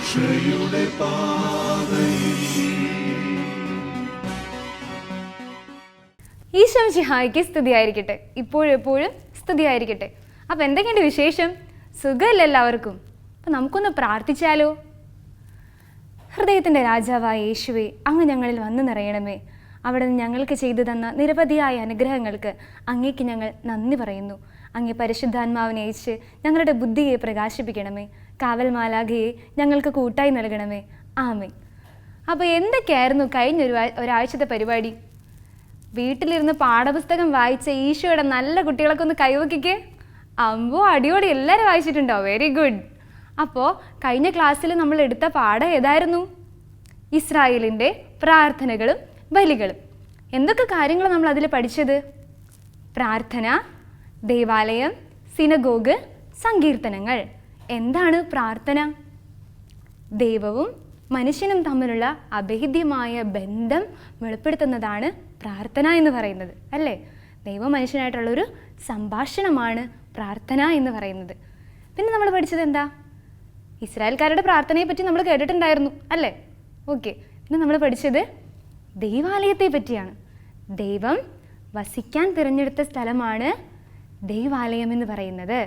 രക്ഷയുടെ പാതയിൽ. ഈശോ മിശിഹായ്ക്ക് സ്തുതിയായിരിക്കട്ടെ, ഇപ്പോഴെപ്പോഴും സ്തുതിയായിരിക്കട്ടെ. അപ്പം എന്തൊക്കെയുണ്ട് വിശേഷം? സുഖമല്ല എല്ലാവർക്കും? അപ്പം നമുക്കൊന്ന് പ്രാർത്ഥിച്ചാലോ? ഹൃദയത്തിൻ്റെ രാജാവായ യേശുവേ, അങ്ങ് ഞങ്ങളിൽ വന്നു നിറയണമേ. അവിടെ നിന്ന് ഞങ്ങൾക്ക് ചെയ്തു തന്ന നിരവധിയായ അനുഗ്രഹങ്ങൾക്ക് അങ്ങേക്ക് ഞങ്ങൾ നന്ദി പറയുന്നു. അങ്ങേ പരിശുദ്ധാത്മാവിനെ അയച്ച് ഞങ്ങളുടെ ബുദ്ധിയെ പ്രകാശിപ്പിക്കണമേ. കാവൽ മാലാഖയെ ഞങ്ങൾക്ക് കൂട്ടായി നൽകണമേ. ആമേൻ. അപ്പോൾ എന്തൊക്കെയായിരുന്നു കഴിഞ്ഞ ഒരാഴ്ചത്തെ പരിപാടി? വീട്ടിലിരുന്ന് പാഠപുസ്തകം വായിച്ച ഈശോയുടെ നല്ല കുട്ടികളൊക്കെ ഒന്ന് കൈവക്കിക്കേ. അമ്പോ അടിയോടി എല്ലാവരും വായിച്ചിട്ടുണ്ടോ? Very good. അപ്പോൾ കഴിഞ്ഞ ക്ലാസ്സിൽ നമ്മൾ എടുത്ത പാഠം ഏതായിരുന്നു? ഇസ്രായേലിൻ്റെ പ്രാർത്ഥനകളും ബലികളും. എന്തൊക്കെ കാര്യങ്ങൾ നമ്മൾ അതിൽ പഠിച്ചത്? പ്രാർത്ഥന, ദേവാലയം, സിനഗോഗ്, സങ്കീർത്തനങ്ങൾ. എന്താണ് പ്രാർത്ഥന? ദൈവവും മനുഷ്യനും തമ്മിലുള്ള അഭേദ്യമായ ബന്ധം വെളിപ്പെടുത്തുന്നതാണ് പ്രാർത്ഥന എന്ന് പറയുന്നത്, അല്ലേ? ദൈവ മനുഷ്യനായിട്ടുള്ളൊരു സംഭാഷണമാണ് പ്രാർത്ഥന എന്ന് പറയുന്നത്. പിന്നെ നമ്മൾ പഠിച്ചത് എന്താ? ഇസ്രായേൽക്കാരുടെ പ്രാർത്ഥനയെ പറ്റി നമ്മൾ കേട്ടിട്ടുണ്ടായിരുന്നു, അല്ലേ? ഓക്കെ. പിന്നെ നമ്മൾ പഠിച്ചത് ദൈവാലയത്തെ പറ്റിയാണ്. ദൈവം വസിക്കാൻ തിരഞ്ഞെടുത്ത സ്ഥലമാണ് ദൈവാലയം എന്ന് പറയുന്നത്.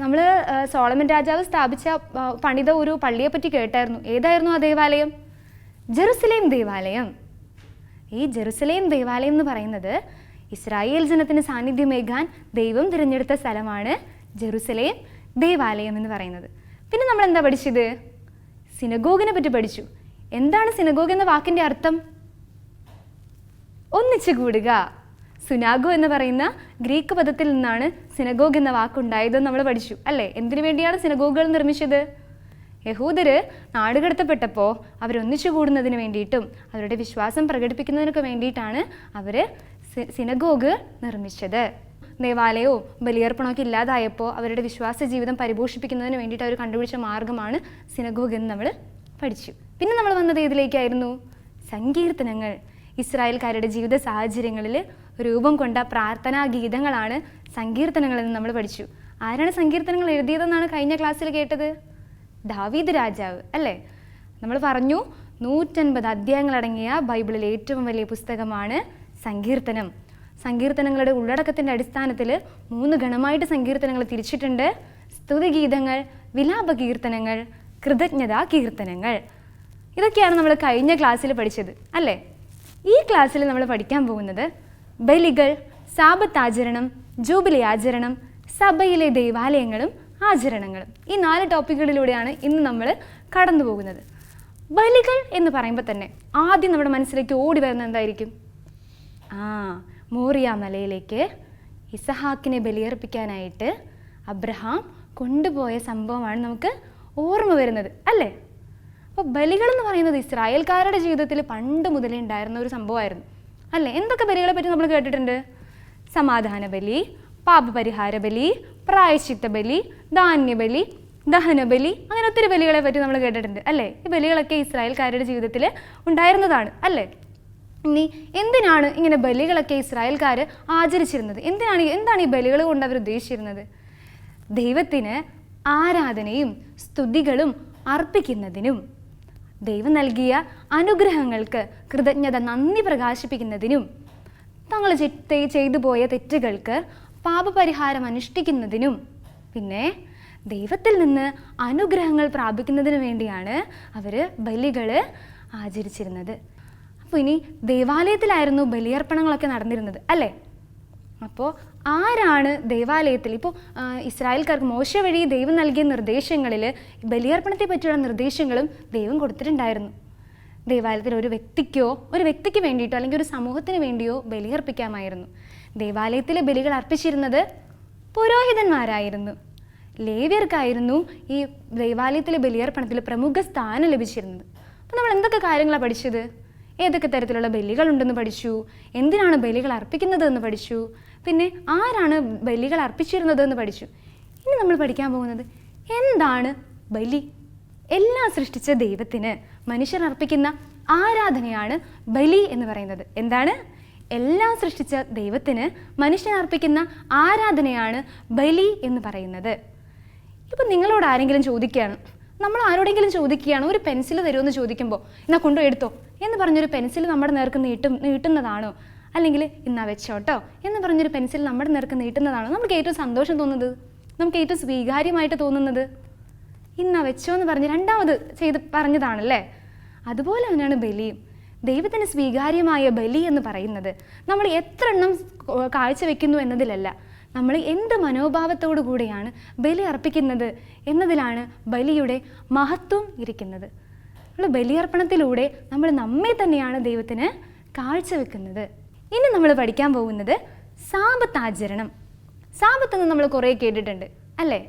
നമ്മൾ സോളമൻ രാജാവ് പണിത ഒരു പള്ളിയെ പറ്റി കേട്ടായിരുന്നു. ഏതായിരുന്നു ആ ദേവാലയം? ജെറുസലേം ദേവാലയം. ഈ ജെറുസലേം ദേവാലയം എന്ന് പറയുന്നത് ഇസ്രായേൽ ജനത്തിന് സാന്നിധ്യമേകാൻ ദൈവം തിരഞ്ഞെടുത്ത സ്ഥലമാണ് ജെറുസലേം ദേവാലയം എന്ന് പറയുന്നത്. പിന്നെ നമ്മൾ എന്താ പഠിച്ചത്? സിനഗോഗിനെ പറ്റി പഠിച്ചു. എന്താണ് സിനഗോഗ് എന്ന വാക്കിൻ്റെ അർത്ഥം? ഒന്നിച്ചു കൂടുക. സുനാഗോ എന്ന് പറയുന്ന ഗ്രീക്ക് പദത്തിൽ നിന്നാണ് സിനഗോഗ് എന്ന വാക്കുണ്ടായതെന്ന് നമ്മൾ പഠിച്ചു, അല്ലേ? എന്തിനു വേണ്ടിയാണ് സിനഗോഗുകൾ നിർമ്മിച്ചത്? യഹൂദര് നാടുകടത്തപ്പെട്ടപ്പോൾ അവരൊന്നിച്ചു കൂടുന്നതിന് വേണ്ടിയിട്ടും അവരുടെ വിശ്വാസം പ്രകടിപ്പിക്കുന്നതിനൊക്കെ വേണ്ടിയിട്ടാണ് അവർ സിനഗോഗ് നിർമ്മിച്ചത്. ദേവാലയവും ബലിയർപ്പണമൊക്കെ ഇല്ലാതായപ്പോൾ അവരുടെ വിശ്വാസ ജീവിതം പരിപോഷിപ്പിക്കുന്നതിന് വേണ്ടിയിട്ട് അവർ കണ്ടുപിടിച്ച മാർഗമാണ് സിനഗോഗ് എന്ന് നമ്മൾ പഠിച്ചു. പിന്നെ നമ്മൾ വന്നത് ഏതിലേക്കായിരുന്നു? സങ്കീർത്തനങ്ങൾ. ഇസ്രായേൽക്കാരുടെ ജീവിത സാഹചര്യങ്ങളിൽ രൂപം കൊണ്ട പ്രാർത്ഥനാ ഗീതങ്ങളാണ് സങ്കീർത്തനങ്ങളെന്ന് നമ്മൾ പഠിച്ചു. ആരാണ് സങ്കീർത്തനങ്ങൾ എഴുതിയതെന്നാണ് കഴിഞ്ഞ ക്ലാസ്സിൽ കേട്ടത്? ദാവീദ് രാജാവ്, അല്ലേ? നമ്മൾ പറഞ്ഞു 150 അധ്യായങ്ങളടങ്ങിയ ബൈബിളിലെ ഏറ്റവും വലിയ പുസ്തകമാണ് സങ്കീർത്തനം. സങ്കീർത്തനങ്ങളുടെ ഉള്ളടക്കത്തിൻ്റെ അടിസ്ഥാനത്തിൽ 3 ഗണമായിട്ട് സങ്കീർത്തനങ്ങൾ തിരിച്ചിട്ടുണ്ട്. സ്തുതിഗീതങ്ങൾ, വിലാപ കീർത്തനങ്ങൾ, കൃതജ്ഞതാ കീർത്തനങ്ങൾ. ഇതൊക്കെയാണ് നമ്മൾ കഴിഞ്ഞ ക്ലാസ്സിൽ പഠിച്ചത്, അല്ലേ? ഈ ക്ലാസ്സിൽ നമ്മൾ പഠിക്കാൻ പോകുന്നത് ബലികൾ, സാബത്ത് ആചരണം, ജൂബിലി ആചരണം, സഭയിലെ ദൈവാലയങ്ങളും ആചരണങ്ങളും. ഈ 4 ടോപ്പിക്കുകളിലൂടെയാണ് ഇന്ന് നമ്മൾ കടന്നു പോകുന്നത്. ബലികൾ എന്ന് പറയുമ്പോൾ തന്നെ ആദ്യം നമ്മുടെ മനസ്സിലേക്ക് ഓടി വരുന്നത് എന്തായിരിക്കും? മോറിയ മലയിലേക്ക് ഇസഹാക്കിനെ ബലിയർപ്പിക്കാനായിട്ട് അബ്രഹാം കൊണ്ടുപോയ സംഭവമാണ് നമുക്ക് ഓർമ്മ വരുന്നത്, അല്ലേ? അപ്പോൾ ബലികൾ എന്ന് പറയുന്നത് ഇസ്രായേൽക്കാരുടെ ജീവിതത്തിൽ പണ്ട് മുതലേ ഉണ്ടായിരുന്ന ഒരു സംഭവമായിരുന്നു, അല്ലേ? എന്തൊക്കെ ബലികളെ പറ്റി നമ്മൾ കേട്ടിട്ടുണ്ട്? സമാധാന ബലി, പാപപരിഹാര ബലി, പ്രായശ്ചിത്ത ബലി, ധാന്യബലി, ദഹനബലി, അങ്ങനെ ഒത്തിരി ബലികളെ പറ്റി നമ്മൾ കേട്ടിട്ടുണ്ട്, അല്ലേ? ഈ ബലികളൊക്കെ ഇസ്രായേൽക്കാരുടെ ജീവിതത്തിൽ ഉണ്ടായിരുന്നതാണ്, അല്ലേ? ഇനി എന്തിനാണ് ഇങ്ങനെ ബലികളൊക്കെ ഇസ്രായേൽക്കാർ ആചരിച്ചിരുന്നത്? എന്താണ് ഈ ബലികൾ കൊണ്ട് അവർ ഉദ്ദേശിച്ചിരുന്നത്? ദൈവത്തിന് ആരാധനയും സ്തുതികളും അർപ്പിക്കുന്നതിനും ദൈവം നൽകിയ അനുഗ്രഹങ്ങൾക്ക് കൃതജ്ഞത, നന്ദി പ്രകാശിപ്പിക്കുന്നതിനും തങ്ങൾ ചെയ്തു പോയ തെറ്റുകൾക്ക് പാപപരിഹാരം അനുഷ്ഠിക്കുന്നതിനും പിന്നെ ദൈവത്തിൽ നിന്ന് അനുഗ്രഹങ്ങൾ പ്രാപിക്കുന്നതിന് വേണ്ടിയാണ് അവർ ബലികൾ ആചരിച്ചിരുന്നത്. അപ്പോൾ ഇനി ദേവാലയത്തിലായിരുന്നു ബലിയർപ്പണങ്ങളൊക്കെ നടന്നിരുന്നത്, അല്ലേ? അപ്പോൾ ആരാണ് ദേവാലയത്തിൽ? ഇപ്പോൾ ഇസ്രായേൽക്കാർക്ക് മോശ വഴി ദൈവം നൽകിയ നിർദ്ദേശങ്ങളിൽ ബലിയർപ്പണത്തെ പറ്റിയുള്ള നിർദ്ദേശങ്ങളും ദൈവം കൊടുത്തിട്ടുണ്ടായിരുന്നു. ദേവാലയത്തിൽ ഒരു വ്യക്തിക്ക് വേണ്ടിയിട്ടോ അല്ലെങ്കിൽ ഒരു സമൂഹത്തിന് വേണ്ടിയോ ബലിയർപ്പിക്കാമായിരുന്നു. ദേവാലയത്തിലെ ബലികൾ അർപ്പിച്ചിരുന്നത് പുരോഹിതന്മാരായിരുന്നു. ലേവ്യർക്കായിരുന്നു ഈ ദേവാലയത്തിലെ ബലിയർപ്പണത്തിൽ പ്രമുഖ സ്ഥാനം ലഭിച്ചിരുന്നത്. അപ്പോൾ നമ്മൾ എന്തൊക്കെ കാര്യങ്ങളാണ് പഠിച്ചത്? ഏതൊക്കെ തരത്തിലുള്ള ബലികളുണ്ടെന്ന് പഠിച്ചു, എന്തിനാണ് ബലികൾ അർപ്പിക്കുന്നത് എന്ന് പഠിച്ചു, പിന്നെ ആരാണ് ബലികൾ അർപ്പിച്ചിരുന്നത് എന്ന് പഠിച്ചു. ഇനി നമ്മൾ പഠിക്കാൻ പോകുന്നത് എന്താണ് ബലി? എല്ലാം സൃഷ്ടിച്ച ദൈവത്തിന് മനുഷ്യർ അർപ്പിക്കുന്ന ആരാധനയാണ് ബലി എന്ന് പറയുന്നത്. എന്താണ്? എല്ലാം സൃഷ്ടിച്ച ദൈവത്തിന് മനുഷ്യൻ അർപ്പിക്കുന്ന ആരാധനയാണ് ബലി എന്ന് പറയുന്നത്. ഇപ്പം നിങ്ങളോട് ആരെങ്കിലും ചോദിക്കുകയാണ്, നമ്മൾ ആരോടെങ്കിലും ചോദിക്കുകയാണ്, ഒരു പെൻസിൽ തരുമെന്ന് ചോദിക്കുമ്പോൾ എന്നാൽ കൊണ്ടുപോയി എടുത്തോ എന്ന് പറഞ്ഞൊരു പെൻസിൽ നമ്മുടെ നേർക്ക് നീട്ടുന്നതാണോ? അല്ലെങ്കിൽ ഇന്നാ വെച്ചോട്ടോ എന്ന് പറഞ്ഞൊരു പെൻസിൽ നമ്മുടെ നേർക്ക് നീട്ടുന്നതാണോ നമുക്ക് ഏറ്റവും സന്തോഷം തോന്നുന്നത്, നമുക്ക് ഏറ്റവും സ്വീകാര്യമായിട്ട് തോന്നുന്നത്? ഇന്നാ വെച്ചോ എന്ന് പറഞ്ഞ് രണ്ടാമത് പറഞ്ഞതാണല്ലേ. അതുപോലെ തന്നെയാണ് ബലിയും. ദൈവത്തിന് സ്വീകാര്യമായ ബലി എന്ന് പറയുന്നത് നമ്മൾ എത്ര എണ്ണം കാഴ്ചവെക്കുന്നു എന്നതിലല്ല, നമ്മൾ എന്ത് മനോഭാവത്തോടു കൂടെയാണ് ബലി അർപ്പിക്കുന്നത് എന്നതിലാണ് ബലിയുടെ മഹത്വം ഇരിക്കുന്നത്. നമ്മൾ ബലിയർപ്പണത്തിലൂടെ നമ്മൾ നമ്മെ തന്നെയാണ് ദൈവത്തിന് കാഴ്ചവെക്കുന്നത്. ഇനി നമ്മൾ പഠിക്കാൻ പോകുന്നത് സാബത്ത് ആചരണം. സാബത്ത് എന്ന് നമ്മൾ കുറേ കേട്ടിട്ടുണ്ട് അല്ലേ.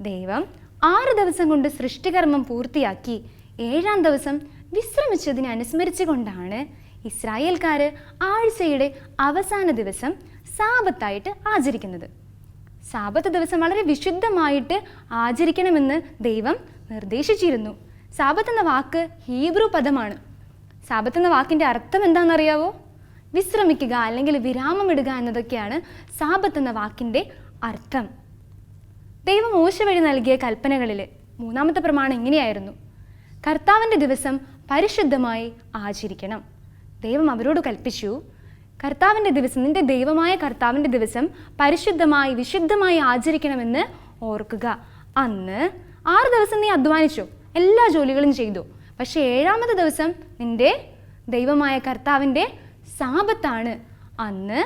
ദൈവം 6 ദിവസം കൊണ്ട് സൃഷ്ടികർമ്മം പൂർത്തിയാക്കി 7-ാം ദിവസം വിശ്രമിച്ചതിനെ അനുസ്മരിച്ചുകൊണ്ടാണ് ഇസ്രായേൽക്കാർ ആഴ്ചയുടെ അവസാന ദിവസം സാബത്തായിട്ട് ആചരിക്കുന്നത്. സാബത്ത് ദിവസം വളരെ വിശുദ്ധമായിട്ട് ആചരിക്കണമെന്ന് ദൈവം നിർദ്ദേശിച്ചിരുന്നു. സാബത്ത് എന്ന വാക്ക് ഹീബ്രു പദമാണ്. സാബത്ത് എന്ന വാക്കിൻ്റെ അർത്ഥം എന്താണെന്നറിയാവോ? വിശ്രമിക്കുക അല്ലെങ്കിൽ വിരാമമിടുക എന്നതൊക്കെയാണ് സാബത്ത് എന്ന വാക്കിൻ്റെ അർത്ഥം. ദൈവം മോശ വഴി നൽകിയ കൽപ്പനകളിൽ 3-ാമത്തെ പ്രമാണം ഇങ്ങനെയായിരുന്നു: കർത്താവിൻ്റെ ദിവസം പരിശുദ്ധമായി ആചരിക്കണം. ദൈവം അവരോട് കൽപ്പിച്ചു, കർത്താവിൻ്റെ ദിവസം, നിന്റെ ദൈവമായ കർത്താവിൻ്റെ ദിവസം പരിശുദ്ധമായി വിശുദ്ധമായി ആചരിക്കണമെന്ന് ഓർക്കുക. അന്ന് 6 ദിവസം നീ അധ്വാനിച്ചു, എല്ലാ ജോലികളും ചെയ്തു. പക്ഷേ 7-ാമത്തെ ദിവസം നിന്റെ ദൈവമായ കർത്താവിൻ്റെ സാബത്താണ്. അന്ന്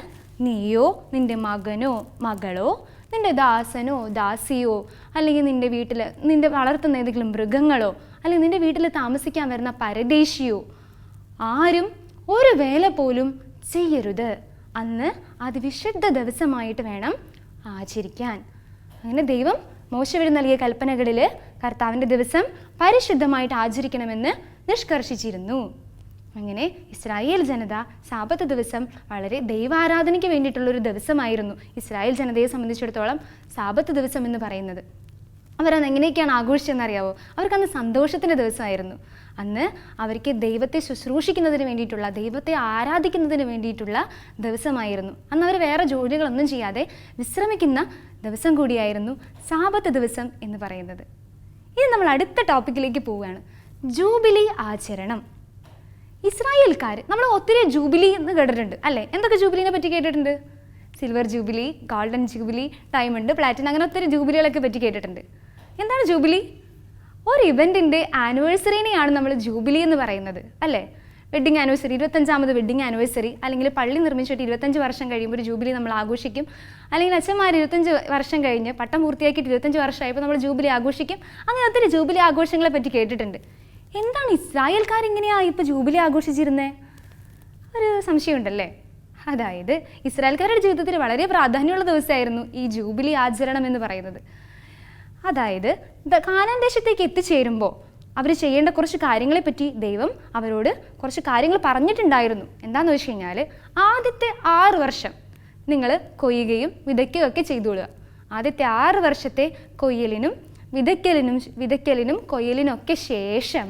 നീയോ നിന്റെ മകനോ മകളോ നിന്റെ ദാസനോ ദാസിയോ അല്ലെങ്കിൽ നിന്റെ വീട്ടിൽ നിന്റെ വളർത്തുന്ന ഏതെങ്കിലും മൃഗങ്ങളോ അല്ലെങ്കിൽ നിന്റെ വീട്ടിൽ താമസിക്കാൻ വരുന്ന പരദേശിയോ ആരും ഒരു വേല പോലും ചെയ്യരുത്. അന്ന് അത് വിശുദ്ധ ദിവസമായിട്ട് വേണം ആചരിക്കാൻ. അങ്ങനെ ദൈവം മോശ വഴി നൽകിയ കൽപ്പനകളിൽ കർത്താവിൻ്റെ ദിവസം പരിശുദ്ധമായിട്ട് ആചരിക്കണമെന്ന് നിഷ്കർഷിച്ചിരുന്നു. അങ്ങനെ ഇസ്രായേൽ ജനത സാബത്ത് ദിവസം വളരെ ദൈവാരാധനയ്ക്ക് വേണ്ടിയിട്ടുള്ളൊരു ദിവസമായിരുന്നു. ഇസ്രായേൽ ജനതയെ സംബന്ധിച്ചിടത്തോളം സാബത്ത് ദിവസം എന്ന് പറയുന്നത് അവരന്ന് എങ്ങനെയൊക്കെയാണ് ആഘോഷിച്ചതെന്നറിയാവോ? അവർക്കന്ന് സന്തോഷത്തിൻ്റെ ദിവസമായിരുന്നു. അന്ന് അവർക്ക് ദൈവത്തെ ശുശ്രൂഷിക്കുന്നതിന് വേണ്ടിയിട്ടുള്ള, ദൈവത്തെ ആരാധിക്കുന്നതിന് വേണ്ടിയിട്ടുള്ള ദിവസമായിരുന്നു. അന്ന് അവർ വേറെ ജോലികളൊന്നും ചെയ്യാതെ വിശ്രമിക്കുന്ന ദിവസം കൂടിയായിരുന്നു സാബത്ത് ദിവസം എന്ന് പറയുന്നത്. ഇനി നമ്മൾ അടുത്ത ടോപ്പിക്കിലേക്ക് പോവുകയാണ്, ജൂബിലി ആചരണം. ഇസ്രായേൽക്കാർ, നമ്മൾ ഒത്തിരി ജൂബിലി എന്ന് കേട്ടിട്ടുണ്ട് അല്ലേ? എന്തൊക്കെ ജൂബിലിനെ പറ്റി കേട്ടിട്ടുണ്ട്? Silver jubilee, golden jubilee, diamond, platinum, അങ്ങനെ ഒത്തിരി ജൂബിലികളൊക്കെ പറ്റി കേട്ടിട്ടുണ്ട്. എന്താണ് ജൂബിലി? ഒരു ഇവൻറ്റിൻ്റെ ആനിവേഴ്സറിനെയാണ് നമ്മൾ ജൂബിലി എന്ന് പറയുന്നത് അല്ലേ? വെഡ്ഡിങ് ആനിവേഴ്സറി, 25-ാമത് വെഡ്ഡിങ് ആനിവേഴ്സറി, അല്ലെങ്കിൽ പള്ളി നിർമ്മിച്ചിട്ട് 25 വർഷം കഴിയുമ്പോൾ ഒരു ജൂബിലി നമ്മൾ ആഘോഷിക്കും. അല്ലെങ്കിൽ അച്ഛന്മാർ 25 വർഷം കഴിഞ്ഞ് പട്ടം പൂർത്തിയാക്കിയിട്ട് 25 വർഷമായപ്പോൾ നമ്മൾ ജൂബിലി ആഘോഷിക്കും. അങ്ങനെ ഒത്തിരി ജൂബിലി ആഘോഷങ്ങളെ പറ്റി കേട്ടിട്ടുണ്ട്. എന്താണ് ഇസ്രായേൽക്കാരെങ്ങനെയാണ് ഇപ്പോൾ ജൂബിലി ആഘോഷിച്ചിരുന്നത്? ഒരു സംശയമുണ്ടല്ലേ? അതായത് ഇസ്രായേൽക്കാരുടെ ജീവിതത്തിൽ വളരെ പ്രാധാന്യമുള്ള ദിവസമായിരുന്നു ഈ ജൂബിലി ആചരണം എന്ന് പറയുന്നത്. അതായത് കാനാൻ ദേശത്തേക്ക് എത്തിച്ചേരുമ്പോൾ അവർ ചെയ്യേണ്ട കുറച്ച് കാര്യങ്ങളെപ്പറ്റി ദൈവം അവരോട് കുറച്ച് കാര്യങ്ങൾ പറഞ്ഞിട്ടുണ്ടായിരുന്നു. എന്താണെന്ന് വെച്ച് കഴിഞ്ഞാൽ, ആദ്യത്തെ 6 വർഷം നിങ്ങൾ കൊയ്യുകയും വിതയ്ക്കുകയൊക്കെ ചെയ്തുകൊള്ളുക. ആദ്യത്തെ 6 വർഷത്തെ വിതയ്ക്കലിനും കൊയ്യലിനൊക്കെ ശേഷം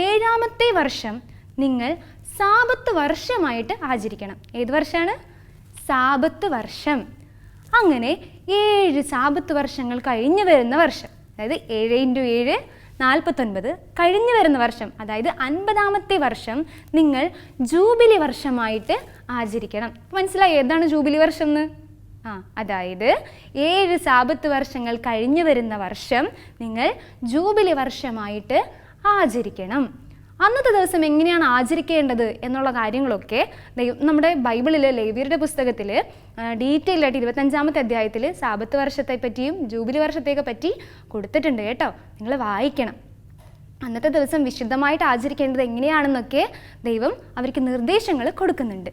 7-ാമത്തെ വർഷം നിങ്ങൾ സാബത്ത് വർഷമായിട്ട് ആചരിക്കണം. ഏത് വർഷമാണ്? സാബത്ത് വർഷം. അങ്ങനെ 7 സാബത്ത് വർഷങ്ങൾ കഴിഞ്ഞു വരുന്ന വർഷം, അതായത് 7 × 7 49 കഴിഞ്ഞു വരുന്ന വർഷം, അതായത് 50-ാമത്തെ വർഷം നിങ്ങൾ ജൂബിലി വർഷമായിട്ട് ആചരിക്കണം. മനസ്സിലായി ഏതാണ് ജൂബിലി വർഷം എന്ന്? അതായത് 7 സാബത്ത് വർഷങ്ങൾ കഴിഞ്ഞു വരുന്ന വർഷം നിങ്ങൾ ജൂബിലി വർഷമായിട്ട് ആചരിക്കണം. അന്നത്തെ ദിവസം എങ്ങനെയാണ് ആചരിക്കേണ്ടത് എന്നുള്ള കാര്യങ്ങളൊക്കെ നമ്മുടെ ബൈബിളിൽ ലേവ്യരുടെ പുസ്തകത്തിൽ ഡീറ്റെയിൽ ആയിട്ട് 25-ാമത്തെ അധ്യായത്തിൽ സാബത്ത് വർഷത്തെ പറ്റിയും ജൂബിലി വർഷത്തെയൊക്കെ പറ്റി കൊടുത്തിട്ടുണ്ട് കേട്ടോ. നിങ്ങൾ വായിക്കണം. അന്നത്തെ ദിവസം വിശുദ്ധമായിട്ട് ആചരിക്കേണ്ടത് എങ്ങനെയാണെന്നൊക്കെ ദൈവം അവർക്ക് നിർദ്ദേശങ്ങൾ കൊടുക്കുന്നുണ്ട്.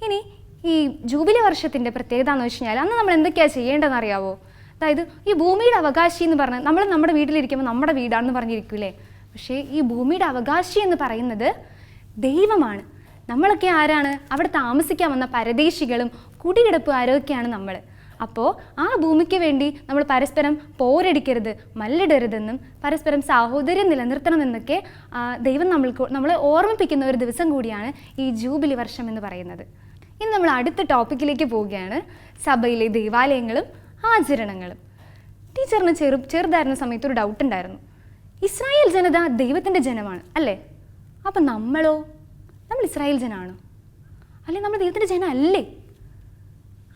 ഇനി ഈ ജൂബിലി വർഷത്തിൻ്റെ പ്രത്യേകത എന്ന് വെച്ച് കഴിഞ്ഞാൽ അന്ന് നമ്മൾ എന്തൊക്കെയാണ് ചെയ്യേണ്ടതെന്ന് അറിയാവോ? അതായത് ഈ ഭൂമിയുടെ അവകാശി എന്ന് പറഞ്ഞാൽ നമ്മൾ നമ്മുടെ വീട്ടിലിരിക്കുമ്പോൾ നമ്മുടെ വീടാണെന്ന് പറഞ്ഞിരിക്കൂലേ? പക്ഷേ ഈ ഭൂമിയുടെ അവകാശി എന്ന് പറയുന്നത് ദൈവമാണ്. നമ്മളൊക്കെ ആരാണ്? അവിടെ താമസിക്കാൻ വന്ന പരദേശികളും കുടികിടപ്പുകാരൊക്കെയാണ് നമ്മൾ. അപ്പോൾ ആ ഭൂമിക്ക് വേണ്ടി നമ്മൾ പരസ്പരം പോരടിക്കരുത്, മല്ലിടരുതെന്നും പരസ്പരം സാഹോദര്യം നിലനിർത്തണമെന്നൊക്കെ ദൈവം നമ്മളെ ഓർമ്മിപ്പിക്കുന്ന ഒരു ദിവസം കൂടിയാണ് ഈ ജൂബിലി വർഷം എന്ന് പറയുന്നത്. ഇനി നമ്മൾ അടുത്ത ടോപ്പിക്കിലേക്ക് പോവുകയാണ്, സഭയിലെ ദേവാലയങ്ങളും ആചരണങ്ങളും. ടീച്ചറിന് ചെറുതായിരുന്ന സമയത്ത് ഒരു ഡൗട്ട് ഉണ്ടായിരുന്നു. ഇസ്രായേൽ ജനത ദൈവത്തിൻ്റെ ജനമാണ് അല്ലേ? അപ്പം നമ്മളോ? നമ്മൾ ഇസ്രായേൽ ജനമാണോ? അല്ലെ നമ്മൾ ദൈവത്തിൻ്റെ ജനം അല്ലേ?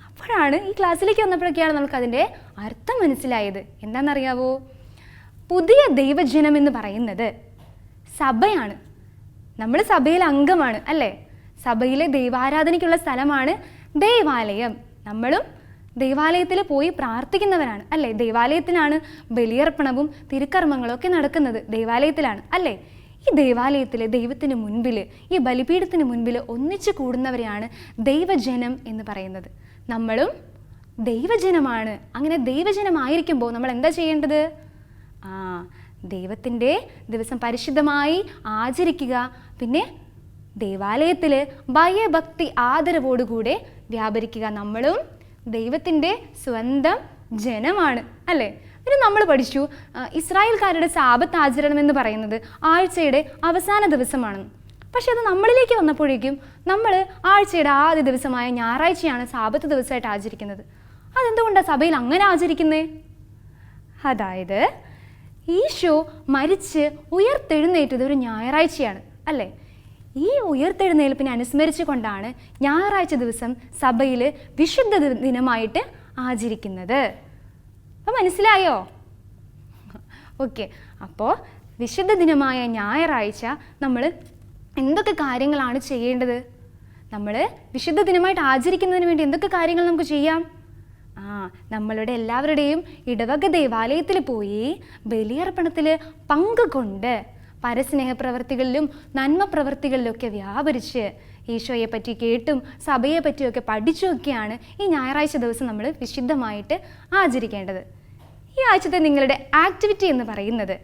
അപ്പോഴാണ് ഈ ക്ലാസ്സിലേക്ക് വന്നപ്പോഴൊക്കെയാണ് നമുക്കതിൻ്റെ അർത്ഥം മനസ്സിലായത്. എന്താണെന്നറിയാവോ? പുതിയ ദൈവജനം എന്ന് പറയുന്നത് സഭയാണ്. നമ്മൾ സഭയിലെ അംഗമാണ് അല്ലേ? സഭയിലെ ദൈവാരാധനയ്ക്കുള്ള സ്ഥലമാണ് ദേവാലയം. നമ്മളും ദൈവാലയത്തിൽ പോയി പ്രാർത്ഥിക്കുന്നവരാണ് അല്ലേ? ദൈവാലയത്തിലാണ് ബലിയർപ്പണവും തിരുക്കർമ്മങ്ങളും ഒക്കെ നടക്കുന്നത്, ദൈവാലയത്തിലാണ് അല്ലേ? ഈ ദൈവാലയത്തിൽ ദൈവത്തിന് മുൻപിൽ, ഈ ബലിപീഠത്തിന് മുൻപിൽ ഒന്നിച്ചു കൂടുന്നവരെയാണ് ദൈവജനം എന്ന് പറയുന്നത്. നമ്മളും ദൈവജനമാണ്. അങ്ങനെ ദൈവജനമായിരിക്കുമ്പോൾ നമ്മൾ എന്താ ചെയ്യേണ്ടത്? ദൈവത്തിൻ്റെ ദിവസം പരിശുദ്ധമായി ആചരിക്കുക. പിന്നെ ദേവാലയത്തിൽ ഭയഭക്തി ആദരവോടുകൂടെ വ്യാപരിക്കുക. നമ്മളും ദൈവത്തിൻ്റെ സ്വന്തം ജനമാണ് അല്ലേ? പിന്നെ നമ്മൾ പഠിച്ചു ഇസ്രായേൽക്കാരുടെ സാബത്ത് ആചരണം എന്ന് പറയുന്നത് ആഴ്ചയുടെ അവസാന ദിവസമാണെന്ന്. പക്ഷെ അത് നമ്മളിലേക്ക് വന്നപ്പോഴേക്കും നമ്മൾ ആഴ്ചയുടെ ആദ്യ ദിവസമായ ഞായറാഴ്ചയാണ് സാബത്ത് ദിവസമായിട്ട് ആചരിക്കുന്നത്. അതെന്തുകൊണ്ടാണ് സഭയിൽ അങ്ങനെ ആചരിക്കുന്നത്? അതായത് ഈശോ മരിച്ച് ഉയർത്തെഴുന്നേറ്റത് ഒരു ഞായറാഴ്ചയാണ് അല്ലേ? ഈ ഉയർത്തെഴുന്നേൽപ്പിനെ അനുസ്മരിച്ചു കൊണ്ടാണ് ഞായറാഴ്ച ദിവസം സഭയിൽ വിശുദ്ധ ദിനമായിട്ട് ആചരിക്കുന്നത്. അപ്പം മനസ്സിലായോ? ഓക്കെ. അപ്പോൾ വിശുദ്ധ ദിനമായ ഞായറാഴ്ച നമ്മൾ എന്തൊക്കെ കാര്യങ്ങളാണ് ചെയ്യേണ്ടത്? നമ്മൾ വിശുദ്ധ ദിനമായിട്ട് ആചരിക്കുന്നതിന് വേണ്ടി എന്തൊക്കെ കാര്യങ്ങൾ നമുക്ക് ചെയ്യാം? നമ്മളുടെ എല്ലാവരുടെയും ഇടവക ദേവാലയത്തിൽ പോയി ബലിയർപ്പണത്തിൽ പങ്കുകൊണ്ട് പരസ്നേഹ പ്രവർത്തികളിലും നന്മ പ്രവർത്തികളിലൊക്കെ വ്യാപരിച്ച് ഈശോയെ പറ്റി കേട്ടും സഭയെ പറ്റിയൊക്കെ പഠിച്ചുമൊക്കെയാണ് ഈ ഞായറാഴ്ച ദിവസം നമ്മൾ വിശുദ്ധമായിട്ട് ആചരിക്കേണ്ടത്. ഈ ആഴ്ചത്തെ നിങ്ങളുടെ ആക്ടിവിറ്റി എന്ന് പറയുന്നത്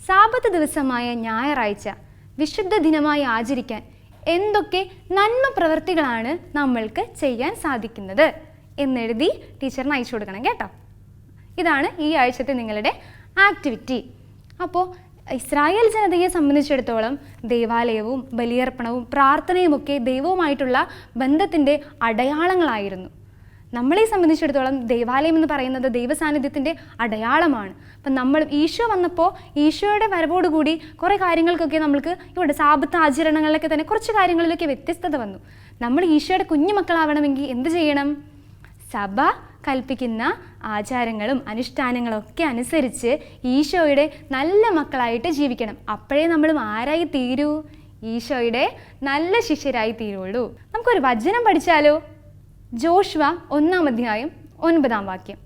സാബത്ത് ദിവസമായ ഞായറാഴ്ച വിശുദ്ധ ദിനമായി ആചരിക്കാൻ എന്തൊക്കെ നന്മ പ്രവർത്തികളാണ് നമ്മൾക്ക് ചെയ്യാൻ സാധിക്കുന്നത് എന്നെഴുതി ടീച്ചറിന് അയച്ചു കൊടുക്കണം കേട്ടോ. ഇതാണ് ഈ ആഴ്ചത്തെ നിങ്ങളുടെ ആക്ടിവിറ്റി. അപ്പോൾ ഇസ്രായേൽ ജനതയെ സംബന്ധിച്ചിടത്തോളം ദേവാലയവും ബലിയർപ്പണവും പ്രാർത്ഥനയുമൊക്കെ ദൈവവുമായിട്ടുള്ള ബന്ധത്തിൻ്റെ അടയാളങ്ങളായിരുന്നു. നമ്മളെ സംബന്ധിച്ചിടത്തോളം ദേവാലയം എന്ന് പറയുന്നത് ദൈവസാന്നിധ്യത്തിൻ്റെ അടയാളമാണ്. അപ്പം നമ്മൾ ഈശോ വന്നപ്പോൾ ഈശോയുടെ വരവോടുകൂടി കുറേ കാര്യങ്ങൾക്കൊക്കെ നമ്മൾക്ക് ഇവിടെ സാബത്ത് ആചരണങ്ങളിലൊക്കെ തന്നെ കുറച്ച് കാര്യങ്ങളിലൊക്കെ വ്യത്യസ്തത വന്നു. നമ്മൾ ഈശോയുടെ കുഞ്ഞുമക്കളാവണമെങ്കിൽ എന്ത് ചെയ്യണം? സഭ കൽപ്പിക്കുന്ന ആചാരങ്ങളും അനുഷ്ഠാനങ്ങളൊക്കെ അനുസരിച്ച് ഈശോയുടെ നല്ല മക്കളായിട്ട് ജീവിക്കണം. അപ്പോഴേ നമ്മൾ ആരായി തീരൂ? ഈശോയുടെ നല്ല ശിഷ്യരായി തീരുള്ളൂ. നമുക്കൊരു വചനം പഠിച്ചാലോ? ജോഷുവ 1-ാം അധ്യായം 9-ാം വാക്യം.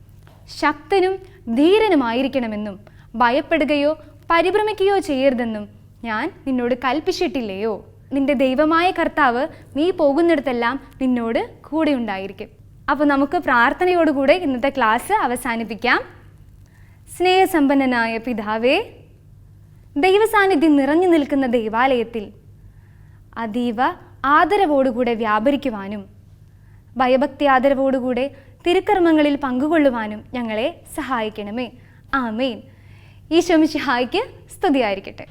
ശക്തനും ധീരനുമായിരിക്കണമെന്നും ഭയപ്പെടുകയോ പരിഭ്രമിക്കുകയോ ചെയ്യരുതെന്നും ഞാൻ നിന്നോട് കൽപ്പിച്ചിട്ടില്ലയോ? നിന്റെ ദൈവമായ കർത്താവ് നീ പോകുന്നിടത്തെല്ലാം നിന്നോട് കൂടെ ഉണ്ടായിരിക്കും. അപ്പോൾ നമുക്ക് പ്രാർത്ഥനയോടുകൂടെ ഇന്നത്തെ ക്ലാസ് അവസാനിപ്പിക്കാം. സ്നേഹസമ്പന്നനായ പിതാവേ, ദൈവസാന്നിധ്യം നിറഞ്ഞു നിൽക്കുന്ന ദൈവാലയത്തിൽ അതീവ ആദരവോടുകൂടെ വ്യാപരിക്കുവാനും ഭയഭക്തി ആദരവോടുകൂടെ തിരുക്കർമ്മങ്ങളിൽ പങ്കുകൊള്ളുവാനും ഞങ്ങളെ സഹായിക്കണമേ. ആമേൻ. ഈശോ മിശിഹായ്ക്ക് സ്തുതിയായിരിക്കട്ടെ.